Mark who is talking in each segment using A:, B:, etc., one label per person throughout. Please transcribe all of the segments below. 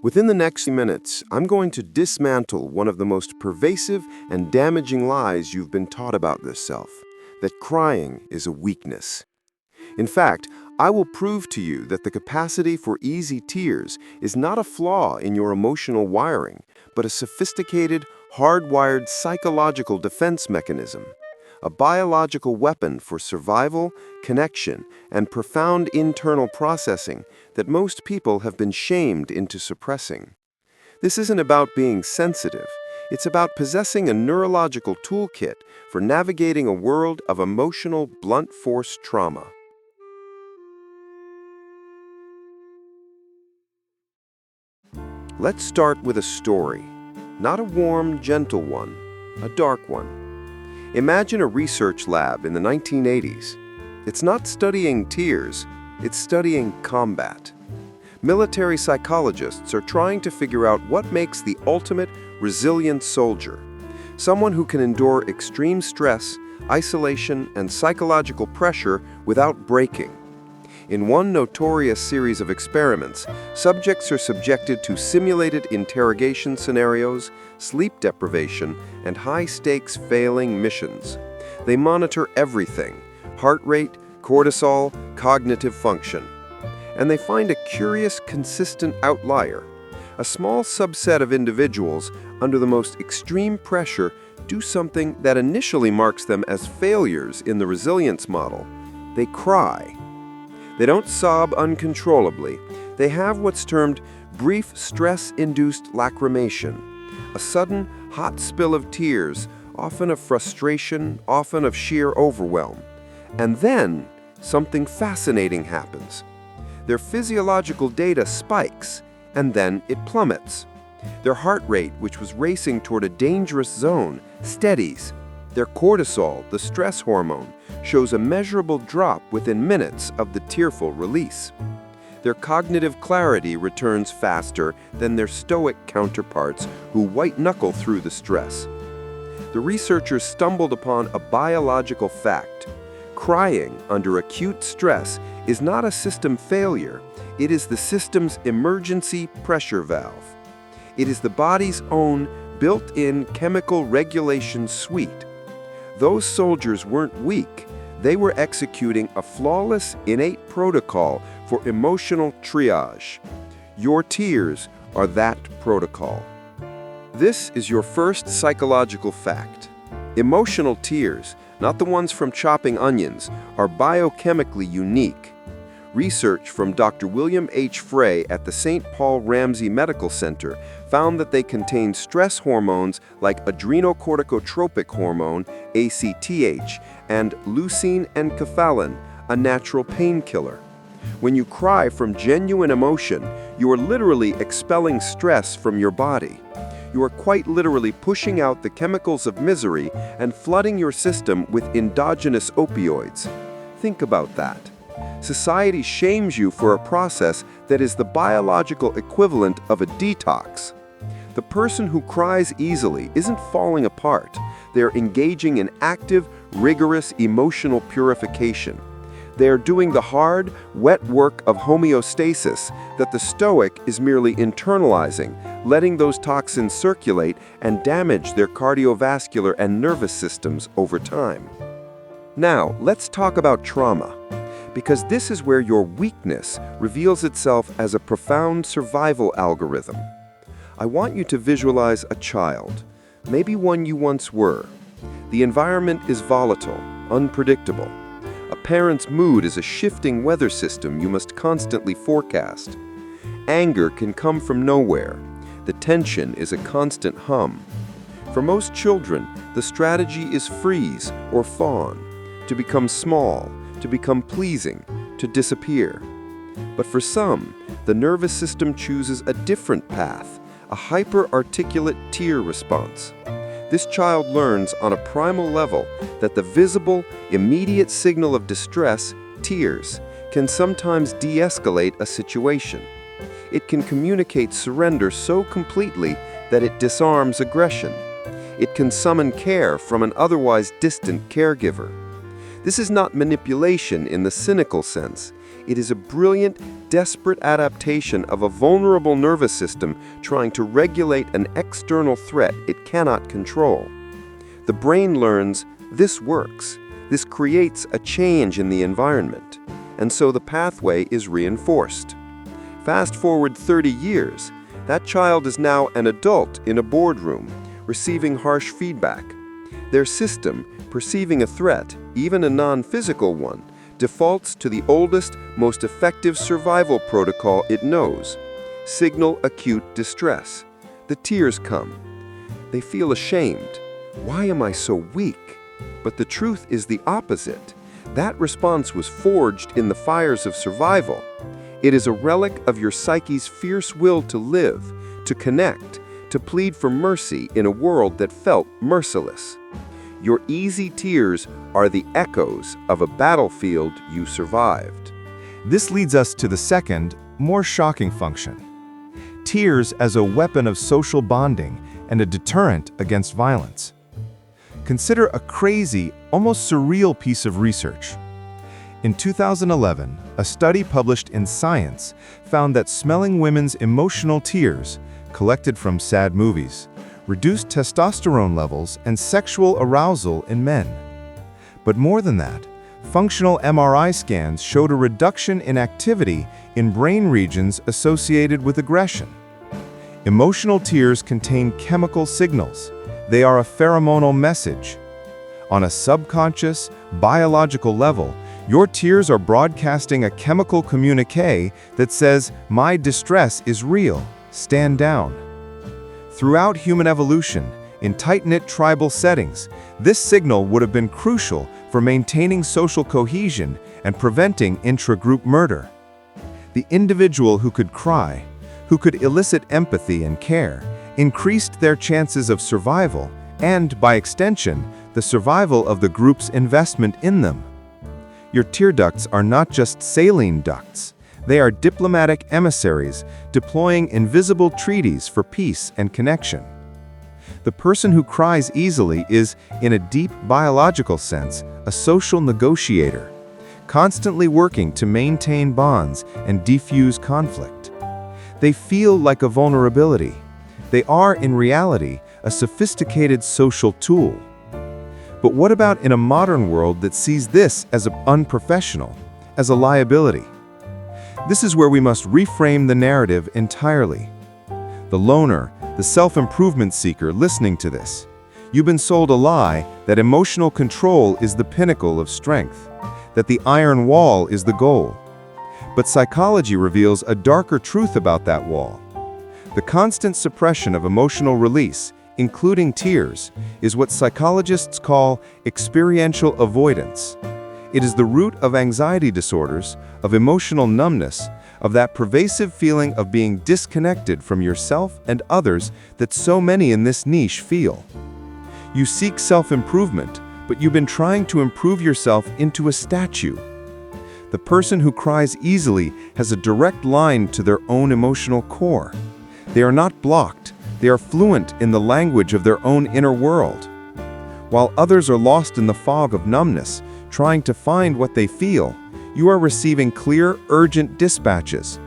A: Within the next few minutes, I'm going to dismantle one of the most pervasive and damaging lies you've been taught about this self, that crying is a weakness. In fact, I will prove to you that the capacity for easy tears is not a flaw in your emotional wiring, but a sophisticated, hardwired psychological defense mechanism, a biological weapon for survival, connection, and profound internal processing that most people have been shamed into suppressing. This isn't about being sensitive. It's about possessing a neurological toolkit for navigating a world of emotional, blunt force trauma. Let's start with a story. Not a warm, gentle one, a dark one. Imagine a research lab in the 1980s. It's not studying tears, it's studying combat. Military psychologists are trying to figure out what makes the ultimate resilient soldier, someone who can endure extreme stress, isolation, and psychological pressure without breaking. In one notorious series of experiments, subjects are subjected to simulated interrogation scenarios, sleep deprivation, and high-stakes failing missions. They monitor everything: heart rate, cortisol, cognitive function. And they find a curious, consistent outlier. A small subset of individuals, under the most extreme pressure, do something that initially marks them as failures in the resilience model. They cry. They don't sob uncontrollably. They have what's termed brief stress-induced lacrimation, a sudden, hot spill of tears, often of frustration, often of sheer overwhelm. And then, something fascinating happens. Their physiological data spikes, and then it plummets. Their heart rate, which was racing toward a dangerous zone, steadies. Their cortisol, the stress hormone, shows a measurable drop within minutes of the tearful release. Their cognitive clarity returns faster than their stoic counterparts who white-knuckle through the stress. The researchers stumbled upon a biological fact. Crying under acute stress is not a system failure, it is the system's emergency pressure valve. It is the body's own built-in chemical regulation suite. Those soldiers weren't weak. They were executing a flawless, innate protocol for emotional triage. Your tears are that protocol. This is your first psychological fact. Emotional tears, not the ones from chopping onions, are biochemically unique. Research from Dr. William H. Frey at the St. Paul Ramsey Medical Center found that they contain stress hormones like adrenocorticotropic hormone, ACTH, and leucine and enkephalin, a natural painkiller. When you cry from genuine emotion, you are literally expelling stress from your body. You are quite literally pushing out the chemicals of misery and flooding your system with endogenous opioids. Think about that. Society shames you for a process that is the biological equivalent of a detox. The person who cries easily isn't falling apart. They're engaging in active, rigorous emotional purification. They are doing the hard, wet work of homeostasis that the stoic is merely internalizing, letting those toxins circulate and damage their cardiovascular and nervous systems over time. Now, let's talk about trauma, because this is where your weakness reveals itself as a profound survival algorithm. I want you to visualize a child, maybe one you once were. The environment is volatile, unpredictable. A parent's mood is a shifting weather system you must constantly forecast. Anger can come from nowhere. The tension is a constant hum. For most children, the strategy is freeze or fawn, to become small, to become pleasing, to disappear. But for some, the nervous system chooses a different path, a hyper-articulate tear response. This child learns on a primal level that the visible, immediate signal of distress, tears, can sometimes de-escalate a situation. It can communicate surrender so completely that it disarms aggression. It can summon care from an otherwise distant caregiver. This is not manipulation in the cynical sense. It is a brilliant, desperate adaptation of a vulnerable nervous system trying to regulate an external threat it cannot control. The brain learns this works. This creates a change in the environment, and so the pathway is reinforced. Fast forward 30 years, that child is now an adult in a boardroom, receiving harsh feedback. Their system, perceiving a threat, even a non-physical one, defaults to the oldest, most effective survival protocol it knows: signal acute distress. The tears come. They feel ashamed. Why am I so weak? But the truth is the opposite. That response was forged in the fires of survival. It is a relic of your psyche's fierce will to live, to connect, to plead for mercy in a world that felt merciless. Your easy tears are the echoes of a battlefield you survived.
B: This leads us to the second, more shocking function: tears as a weapon of social bonding and a deterrent against violence. Consider a crazy, almost surreal piece of research. In 2011, a study published in Science found that smelling women's emotional tears, collected from sad movies, reduced testosterone levels and sexual arousal in men. But more than that, functional MRI scans showed a reduction in activity in brain regions associated with aggression. Emotional tears contain chemical signals. They are a pheromonal message. On a subconscious, biological level, your tears are broadcasting a chemical communique that says, "My distress is real. Stand down." Throughout human evolution, in tight-knit tribal settings, this signal would have been crucial for maintaining social cohesion and preventing intra-group murder. The individual who could cry, who could elicit empathy and care, increased their chances of survival and, by extension, the survival of the group's investment in them. Your tear ducts are not just saline ducts. They are diplomatic emissaries deploying invisible treaties for peace and connection. The person who cries easily is, in a deep biological sense, a social negotiator, constantly working to maintain bonds and defuse conflict. They feel like a vulnerability. They are, in reality, a sophisticated social tool. But what about in a modern world that sees this as unprofessional, as a liability? This is where we must reframe the narrative entirely. The loner, the self-improvement seeker listening to this, you've been sold a lie that emotional control is the pinnacle of strength, that the iron wall is the goal. But psychology reveals a darker truth about that wall. The constant suppression of emotional release, including tears, is what psychologists call experiential avoidance. It is the root of anxiety disorders, of emotional numbness, of that pervasive feeling of being disconnected from yourself and others that so many in this niche feel. You seek self-improvement, but you've been trying to improve yourself into a statue. The person who cries easily has a direct line to their own emotional core. They are not blocked. They are fluent in the language of their own inner world. While others are lost in the fog of numbness, trying to find what they feel, you are receiving clear, urgent dispatches.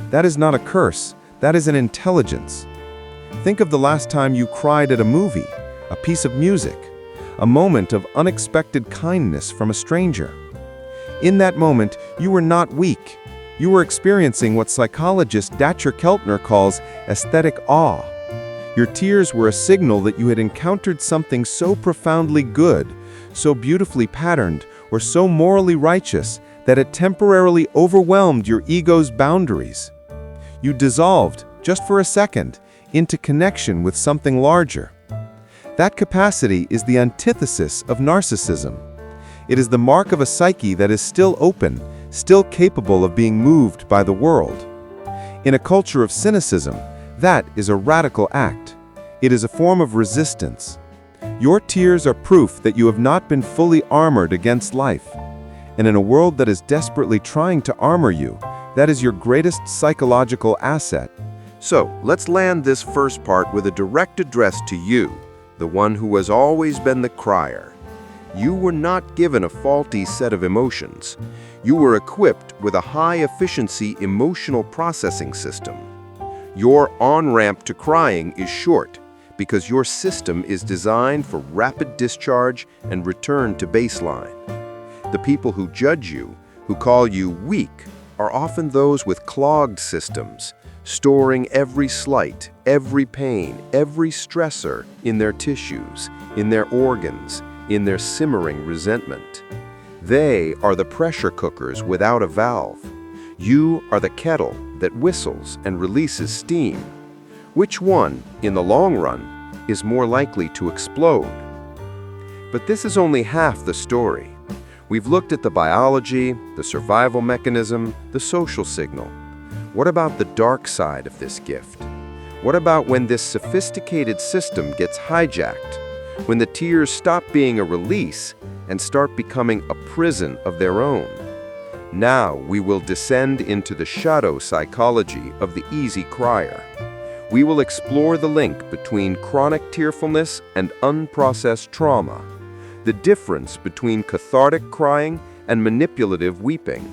B: That is not a curse. That is an intelligence. Think of the last time you cried at a movie, a piece of music, a moment of unexpected kindness from a stranger. In that moment, you were not weak. You were experiencing what psychologist Dacher Keltner calls aesthetic awe. Your tears were a signal that you had encountered something so profoundly good, so beautifully patterned, or so morally righteous that it temporarily overwhelmed your ego's boundaries. You dissolved, just for a second, into connection with something larger. That capacity is the antithesis of narcissism. It is the mark of a psyche that is still open, still capable of being moved by the world. In a culture of cynicism, that is a radical act. It is a form of resistance. Your tears are proof that you have not been fully armored against life. And in a world that is desperately trying to armor you, that is your greatest psychological asset.
A: So, let's land this first part with a direct address to you, the one who has always been the crier. You were not given a faulty set of emotions. You were equipped with a high-efficiency emotional processing system. Your on-ramp to crying is short because your system is designed for rapid discharge and return to baseline. The people who judge you, who call you weak, are often those with clogged systems, storing every slight, every pain, every stressor in their tissues, in their organs, in their simmering resentment. They are the pressure cookers without a valve. You are the kettle that whistles and releases steam. Which one, in the long run, is more likely to explode? But this is only half the story. We've looked at the biology, the survival mechanism, the social signal. What about the dark side of this gift? What about when this sophisticated system gets hijacked? When the tears stop being a release and start becoming a prison of their own? Now we will descend into the shadow psychology of the easy crier. We will explore the link between chronic tearfulness and unprocessed trauma, the difference between cathartic crying and manipulative weeping,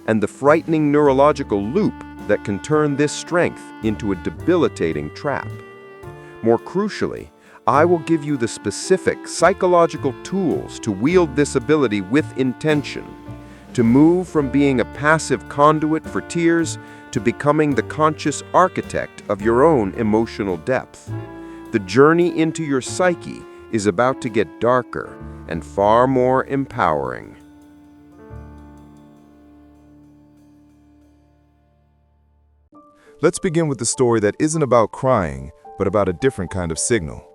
A: and the frightening neurological loop that can turn this strength into a debilitating trap. More crucially, I will give you the specific psychological tools to wield this ability with intention, to move from being a passive conduit for tears to becoming the conscious architect of your own emotional depth. The journey into your psyche is about to get darker and far more empowering.
B: Let's begin with the story that isn't about crying, but about a different kind of signal.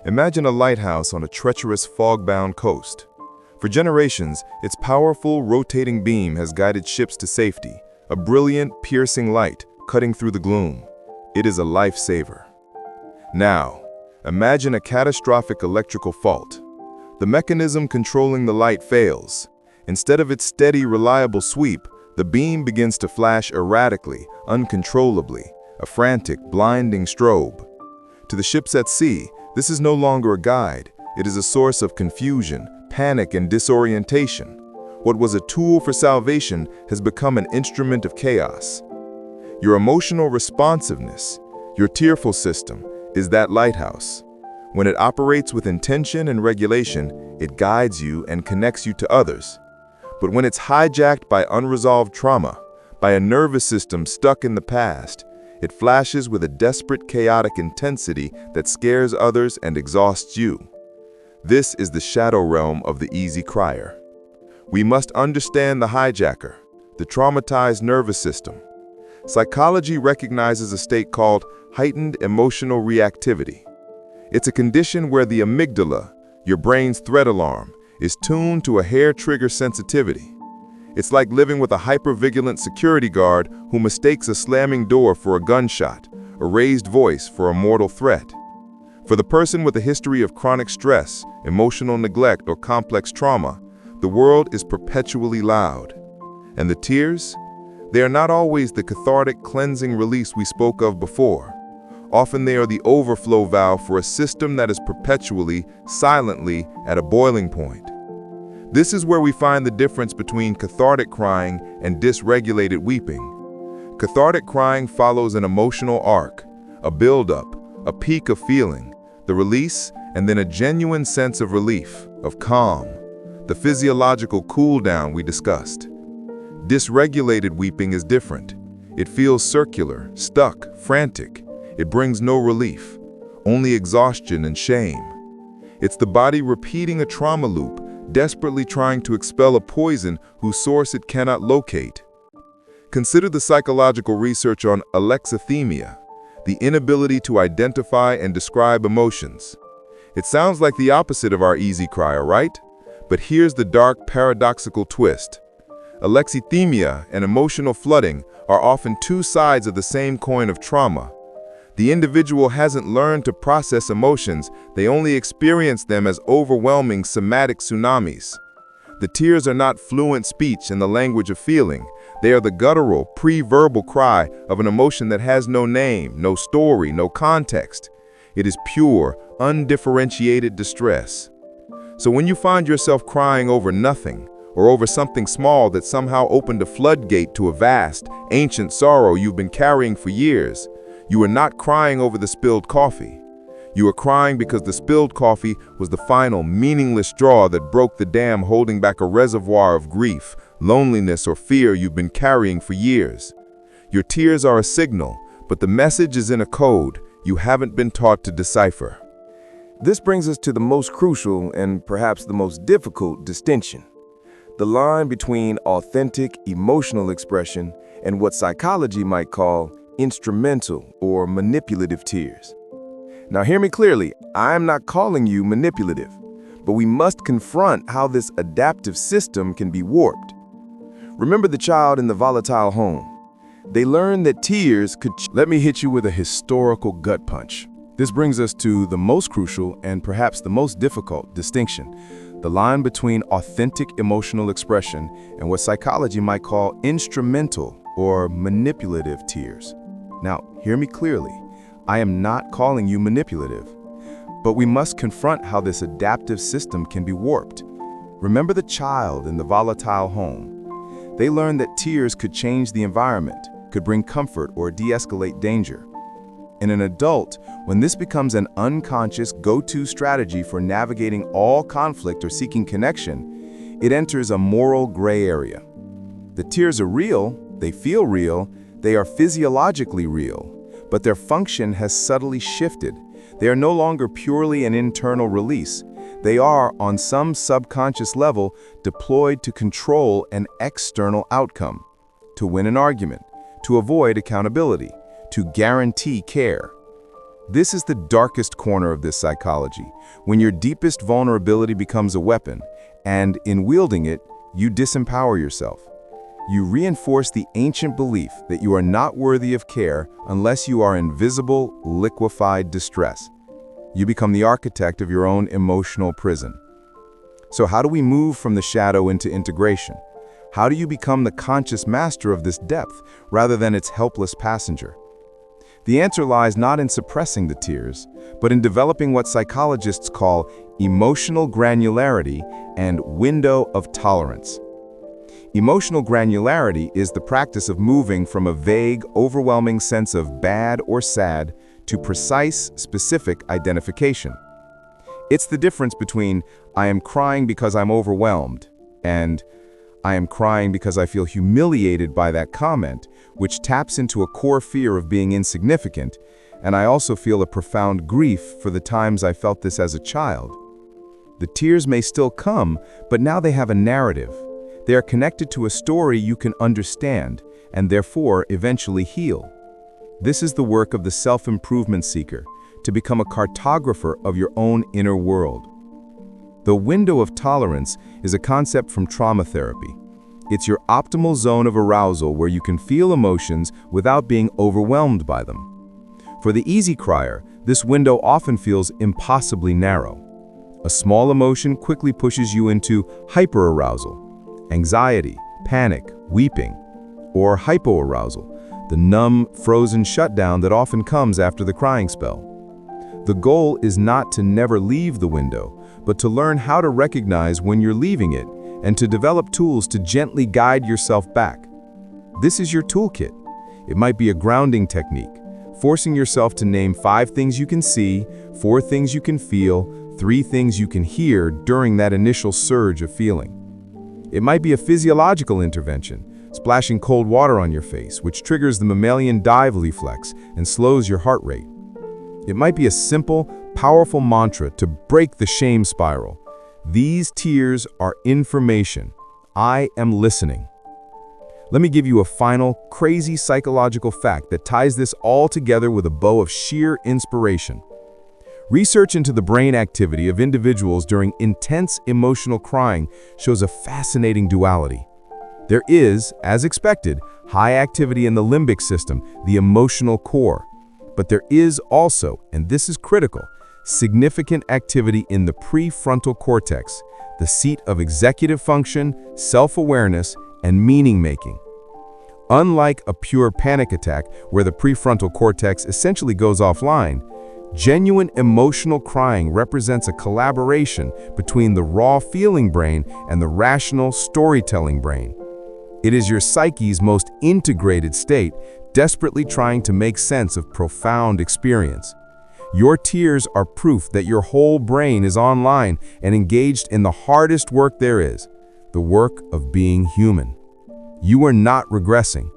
B: Imagine a lighthouse on a treacherous fog-bound coast. For generations, its powerful, rotating beam has guided ships to safety, a brilliant, piercing light cutting through the gloom. It is a lifesaver. Now, imagine a catastrophic electrical fault. The mechanism controlling the light fails. Instead of its steady, reliable sweep, the beam begins to flash erratically, uncontrollably, a frantic, blinding strobe. To the ships at sea, this is no longer a guide. It is a source of confusion, panic, and disorientation. What was a tool for salvation has become an instrument of chaos. Your emotional responsiveness, your tearful system, is that lighthouse. When it operates with intention and regulation, it guides you and connects you to others. But when it's hijacked by unresolved trauma, by a nervous system stuck in the past, it flashes with a desperate, chaotic intensity that scares others and exhausts you. This is the shadow realm of the easy crier. We must understand the hijacker, the traumatized nervous system. Psychology recognizes a state called heightened emotional reactivity. It's a condition where the amygdala, your brain's threat alarm, is tuned to a hair-trigger sensitivity. It's like living with a hypervigilant security guard who mistakes a slamming door for a gunshot, a raised voice for a mortal threat. For the person with a history of chronic stress, emotional neglect, or complex trauma, the world is perpetually loud. And the tears? They are not always the cathartic, cleansing release we spoke of before. Often they are the overflow valve for a system that is perpetually, silently, at a boiling point. This is where we find the difference between cathartic crying and dysregulated weeping. Cathartic crying follows an emotional arc, a buildup, a peak of feeling, the release, and then a genuine sense of relief, of calm, the physiological cool-down we discussed. Dysregulated weeping is different. It feels circular, stuck, frantic. It brings no relief, only exhaustion and shame. It's the body repeating a trauma loop, desperately trying to expel a poison whose source it cannot locate. Consider the psychological research on alexithymia, the inability to identify and describe emotions. It sounds like the opposite of our easy crier, right? But here's the dark, paradoxical twist. Alexithymia and emotional flooding are often two sides of the same coin of trauma. The individual hasn't learned to process emotions, they only experience them as overwhelming somatic tsunamis. The tears are not fluent speech in the language of feeling. They are the guttural, pre-verbal cry of an emotion that has no name, no story, no context. It is pure, undifferentiated distress. So when you find yourself crying over nothing,
C: or over something small that somehow opened a floodgate to a vast, ancient sorrow you've been carrying for years. You are not crying over the spilled coffee. You are crying because the spilled coffee was the final, meaningless straw that broke the dam holding back a reservoir of grief, loneliness, or fear you've been carrying for years. Your tears are a signal, but the message is in a code you haven't been taught to decipher.
D: This brings us to the most crucial and perhaps the most difficult distinction: the line between authentic emotional expression and what psychology might call instrumental or manipulative tears. Now, hear me clearly, I am not calling you manipulative, but we must confront how this adaptive system can be warped. Remember the child in the volatile home. They learned that tears could...
B: Let me hit you with a historical gut punch. This brings us to the most crucial and perhaps the most difficult distinction: the line between authentic emotional expression and what psychology might call instrumental or manipulative tears. Now, hear me clearly. I am not calling you manipulative, but we must confront how this adaptive system can be warped. Remember the child in the volatile home. They learned that tears could change the environment, could bring comfort or de-escalate danger. In an adult, when this becomes an unconscious go-to strategy for navigating all conflict or seeking connection, it enters a moral gray area. The tears are real, they feel real, they are physiologically real, but their function has subtly shifted. They are no longer purely an internal release. They are, on some subconscious level, deployed to control an external outcome, to win an argument, to avoid accountability, to guarantee care. This is the darkest corner of this psychology, when your deepest vulnerability becomes a weapon, and in wielding it, you disempower yourself. You reinforce the ancient belief that you are not worthy of care unless you are in visible, liquefied distress. You become the architect of your own emotional prison. So how do we move from the shadow into integration? How do you become the conscious master of this depth rather than its helpless passenger? The answer lies not in suppressing the tears, but in developing what psychologists call emotional granularity and window of tolerance. Emotional granularity is the practice of moving from a vague, overwhelming sense of bad or sad to precise, specific identification. It's the difference between "I am crying because I'm overwhelmed" and "I am crying because I feel humiliated by that comment," which taps into a core fear of being insignificant, and I also feel a profound grief for the times I felt this as a child. The tears may still come, but now they have a narrative. They are connected to a story you can understand, and therefore eventually heal. This is the work of the self-improvement seeker, to become a cartographer of your own inner world. The window of tolerance is a concept from trauma therapy. It's your optimal zone of arousal where you can feel emotions without being overwhelmed by them. For the easy crier, this window often feels impossibly narrow. A small emotion quickly pushes you into hyperarousal, anxiety, panic, weeping, or hypoarousal, the numb, frozen shutdown that often comes after the crying spell. The goal is not to never leave the window, but to learn how to recognize when you're leaving it and to develop tools to gently guide yourself back. This is your toolkit. It might be a grounding technique, forcing yourself to name 5 things you can see, 4 things you can feel, 3 things you can hear during that initial surge of feeling. It might be a physiological intervention, splashing cold water on your face, which triggers the mammalian dive reflex and slows your heart rate. It might be a simple, powerful mantra to break the shame spiral. These tears are information. I am listening. Let me give you a final, crazy psychological fact that ties this all together with a bow of sheer inspiration. Research into the brain activity of individuals during intense emotional crying shows a fascinating duality. There is, as expected, high activity in the limbic system, the emotional core. But there is also, and this is critical, significant activity in the prefrontal cortex, the seat of executive function, self-awareness, and meaning-making. Unlike a pure panic attack where the prefrontal cortex essentially goes offline, Genuine emotional crying represents a collaboration between the raw feeling brain and the rational storytelling brain. It is your psyche's most integrated state, desperately trying to make sense of profound experience. Your tears are proof that your whole brain is online and engaged in the hardest work there is, the work of being human. You are not regressing.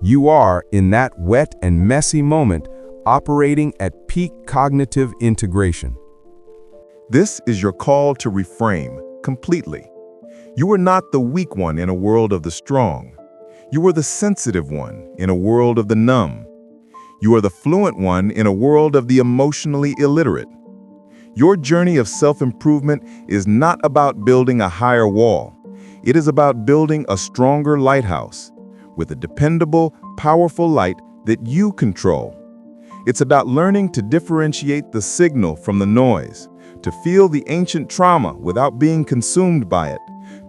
B: You are, in that wet and messy moment, operating at peak cognitive integration.
E: This is your call to reframe completely. You are not the weak one in a world of the strong. You are the sensitive one in a world of the numb. You are the fluent one in a world of the emotionally illiterate. Your journey of self-improvement is not about building a higher wall. It is about building a stronger lighthouse with a dependable, powerful light that you control. It's about learning to differentiate the signal from the noise, to feel the ancient trauma without being consumed by it,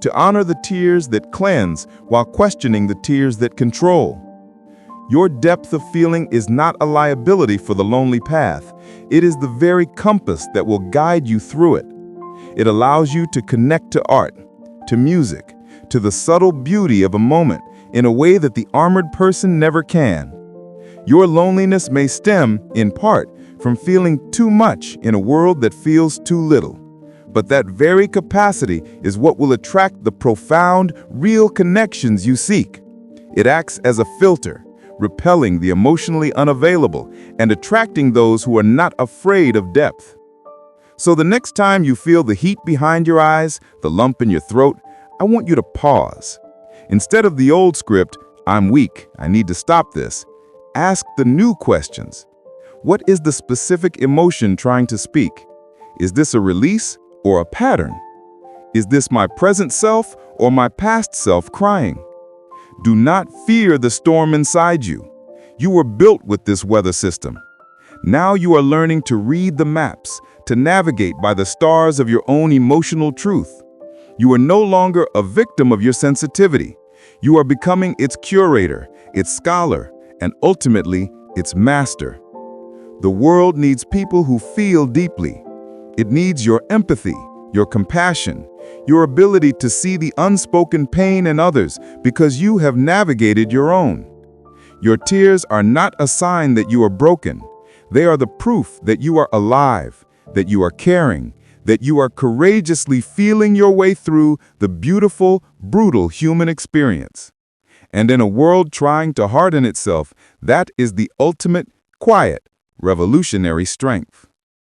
E: to honor the tears that cleanse while questioning the tears that control. Your depth of feeling is not a liability for the lonely path. It is the very compass that will guide you through it. It allows you to connect to art, to music, to the subtle beauty of a moment in a way that the armored person never can. Your loneliness may stem, in part, from feeling too much in a world that feels too little. But that very capacity is what will attract the profound, real connections you seek. It acts as a filter, repelling the emotionally unavailable and attracting those who are not afraid of depth. So the next time you feel the heat behind your eyes, the lump in your throat, I want you to pause. Instead of the old script, "I'm weak, I need to stop this," ask the new questions. What is the specific emotion trying to speak? Is this a release or a pattern? Is this my present self or my past self crying? Do not fear the storm inside you. You were built with this weather system. Now you are learning to read the maps, to navigate by the stars of your own emotional truth. You are no longer a victim of your sensitivity. You are becoming its curator, its scholar, and ultimately, its master. The world needs people who feel deeply. It needs your empathy, your compassion, your ability to see the unspoken pain in others because you have navigated your own. Your tears are not a sign that you are broken. They are the proof that you are alive, that you are caring, that you are courageously feeling your way through the beautiful, brutal human experience. And in a world trying to harden itself, that is the ultimate, quiet, revolutionary strength.